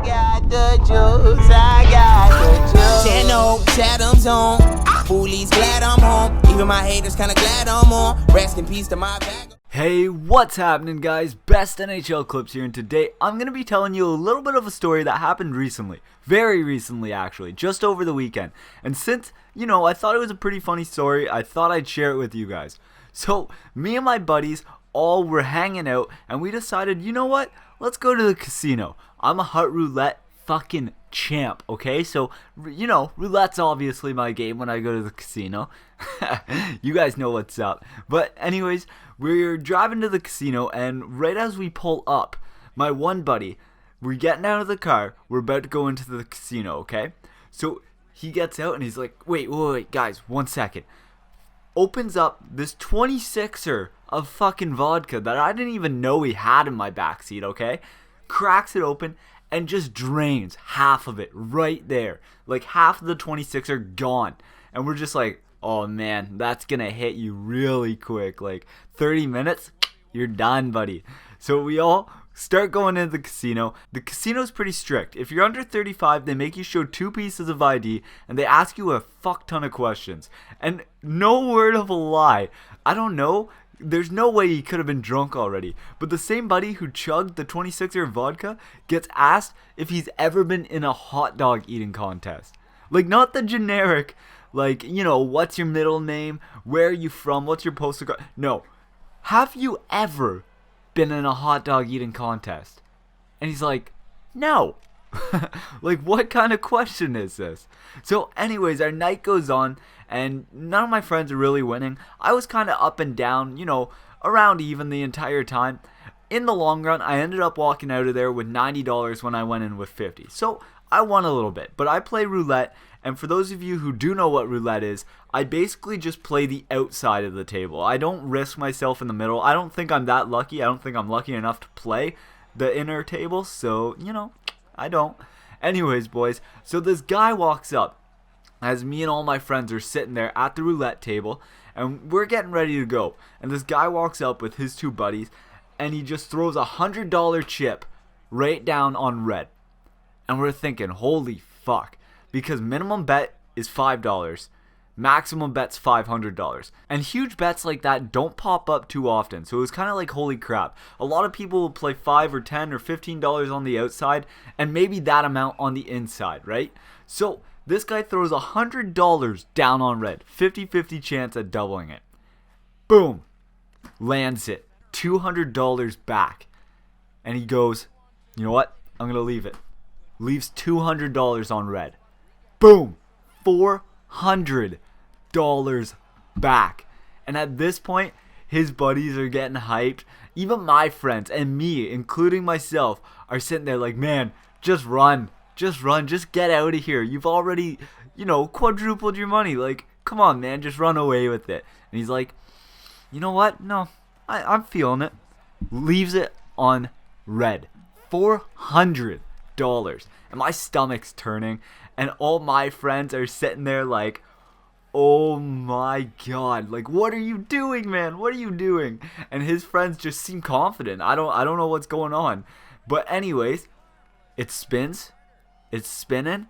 got the juice, I got the juice. 10 old Chatham's on. Foolies glad I'm home. Even my haters kinda glad I'm on. Rest in peace to my bag. Hey, what's happening, guys? Best NHL Clips here, and today I'm going to be telling you a little bit of a story that happened recently. Very recently, actually, just over the weekend. And since, I thought it was a pretty funny story, I thought I'd share it with you guys. So, me and my buddies all were hanging out, and we decided, you know what? Let's go to the casino. I'm a Hut Roulette fucking champ, okay? So, roulette's obviously my game when I go to the casino. You guys know what's up. But anyways, we're driving to the casino, and right as we pull up, my one buddy, we're getting out of the car, we're about to go into the casino, okay? So he gets out and he's like, wait, guys, 1 second. Opens up this 26er of fucking vodka that I didn't even know he had in my backseat, okay? Cracks it open and just drains half of it right there. Like half of the 26er gone. And we're just like, oh man, that's gonna hit you really quick. Like 30 minutes, you're done, buddy. So we all start going into the casino. The casino's pretty strict. If you're under 35, they make you show 2 pieces of ID and they ask you a fuck ton of questions. And no word of a lie, I don't know. There's no way he could have been drunk already. But the same buddy who chugged the 26er vodka gets asked if he's ever been in a hot dog eating contest. Like, not the generic, like, what's your middle name? Where are you from? What's your postal code? No. Have you ever been in a hot dog eating contest? And he's like, no. Like, what kind of question is this? So anyways, our night goes on and none of my friends are really winning. I was kind of up and down, around even the entire time. In the long run, I ended up walking out of there with $90 when I went in with 50. So I won a little bit, but I play roulette. And for those of you who do know what roulette is, I basically just play the outside of the table. I don't risk myself in the middle. I don't think I'm that lucky. I don't think I'm lucky enough to play the inner table. So, I don't. Anyways, boys, so this guy walks up as me and all my friends are sitting there at the roulette table. And we're getting ready to go. And this guy walks up with his 2 buddies. And he just throws a $100 chip right down on red. And we're thinking, holy fuck. Because minimum bet is $5, maximum bet's $500. And huge bets like that don't pop up too often. So it was kind of like, holy crap. A lot of people will play $5 or $10 or $15 on the outside and maybe that amount on the inside, right? So this guy throws $100 down on red. 50-50 chance at doubling it. Boom. Lands it. $200 back. And he goes, you know what? I'm going to leave it. Leaves $200 on red. Boom! $400 back. And at this point, his buddies are getting hyped. Even my friends and me, including myself, are sitting there like, man, just run. Just run. Just get out of here. You've already, quadrupled your money. Like, come on, man. Just run away with it. And he's like, you know what? No, I'm feeling it. Leaves it on red. $400. And my stomach's turning. And all my friends are sitting there like, oh my god, like, what are you doing, man? What are you doing? And his friends just seem confident. I don't know what's going on. But anyways, it spins. It's spinning.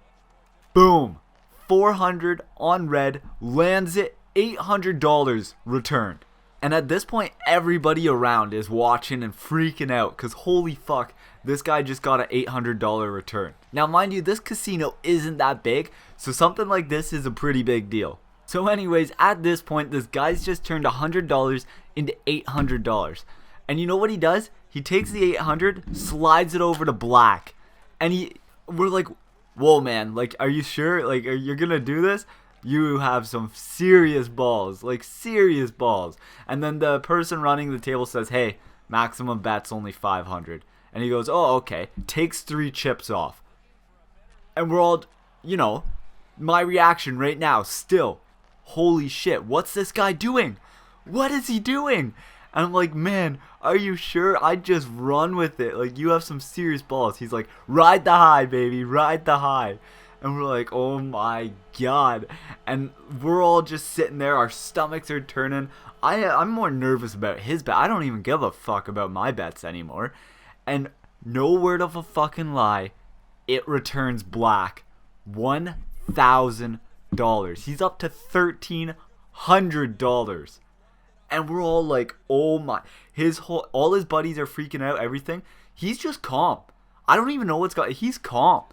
Boom. 400 on red. Lands it. $800 returned. And at this point, everybody around is watching and freaking out because holy fuck, this guy just got an $800 return. Now, mind you, this casino isn't that big, so something like this is a pretty big deal. So anyways, at this point, this guy's just turned $100 into $800. And you know what he does? He takes the 800, slides it over to black. And we're like, whoa, man, like, are you sure? Like, are you gonna do this? You have some serious balls, like serious balls. And then the person running the table says, hey, maximum bet's only 500. And he goes, oh, okay. Takes 3 chips off. And we're all, my reaction right now still, holy shit, what's this guy doing? What is he doing? And I'm like, man, are you sure? I'd just run with it. Like, you have some serious balls. He's like, ride the high, baby, ride the high. And we're like, oh my god. And we're all just sitting there. Our stomachs are turning. I'm more nervous about his bet. I don't even give a fuck about my bets anymore. And no word of a fucking lie, it returns black. $1,000. He's up to $1,300. And we're all like, oh my. All his buddies are freaking out, everything. He's just calm. I don't even know what's going on. He's calm.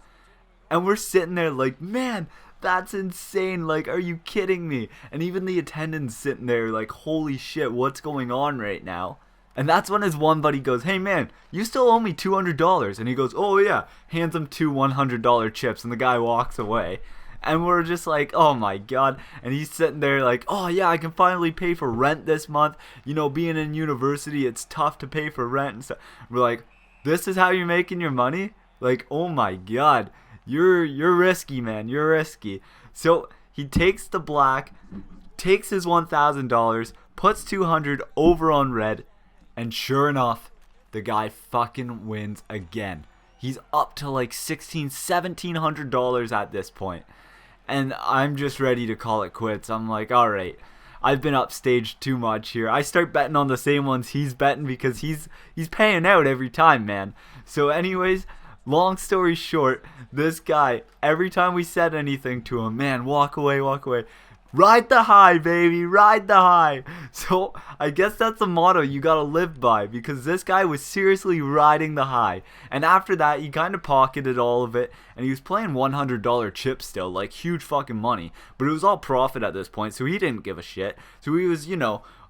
And we're sitting there like, man, that's insane. Like, are you kidding me? And even the attendants sitting there like, holy shit, what's going on right now? And that's when his one buddy goes, hey man, you still owe me $200. And he goes, oh yeah. Hands him 2 $100 chips, and the guy walks away. And we're just like, oh my god. And he's sitting there like, oh yeah, I can finally pay for rent this month. You know, being in university, it's tough to pay for rent and stuff. We're like, this is how you're making your money? Like, oh my god. You're risky, man. You're risky. So he takes the black, takes his $1,000, puts 200 over on red, and sure enough, the guy fucking wins again. He's up to like $1,700 at this point. And I'm just ready to call it quits. I'm like, all right, I've been upstaged too much here. I start betting on the same ones he's betting because he's paying out every time, man. So anyways, long story short, this guy, every time we said anything to him, man, walk away, walk away. Ride the high, baby, ride the high. So I guess that's the motto you gotta live by, because this guy was seriously riding the high. And after that, he kind of pocketed all of it, and he was playing $100 chips still, like huge fucking money. But it was all profit at this point, so he didn't give a shit. So he was,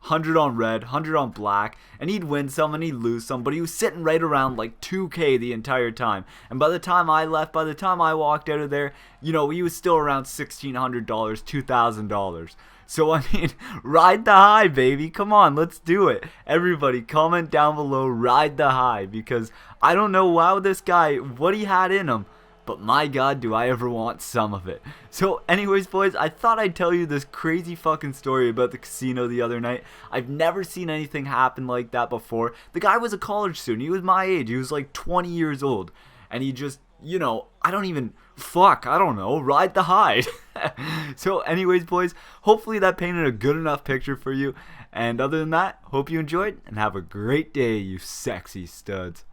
100 on red, 100 on black, and he'd win some and he'd lose some, but he was sitting right around like 2K the entire time. And by the time I left, by the time I walked out of there, he was still around $1,600, $2,000. So I mean, ride the high, baby. Come on, let's do it. Everybody, comment down below, ride the high, because I don't know this guy, what he had in him, but my god, do I ever want some of it. So anyways, boys, I thought I'd tell you this crazy fucking story about the casino the other night. I've never seen anything happen like that before. The guy was a college student. He was my age. He was like 20 years old. And he just, I don't know, ride the high. So anyways, boys, hopefully that painted a good enough picture for you. And other than that, hope you enjoyed, and have a great day, you sexy studs.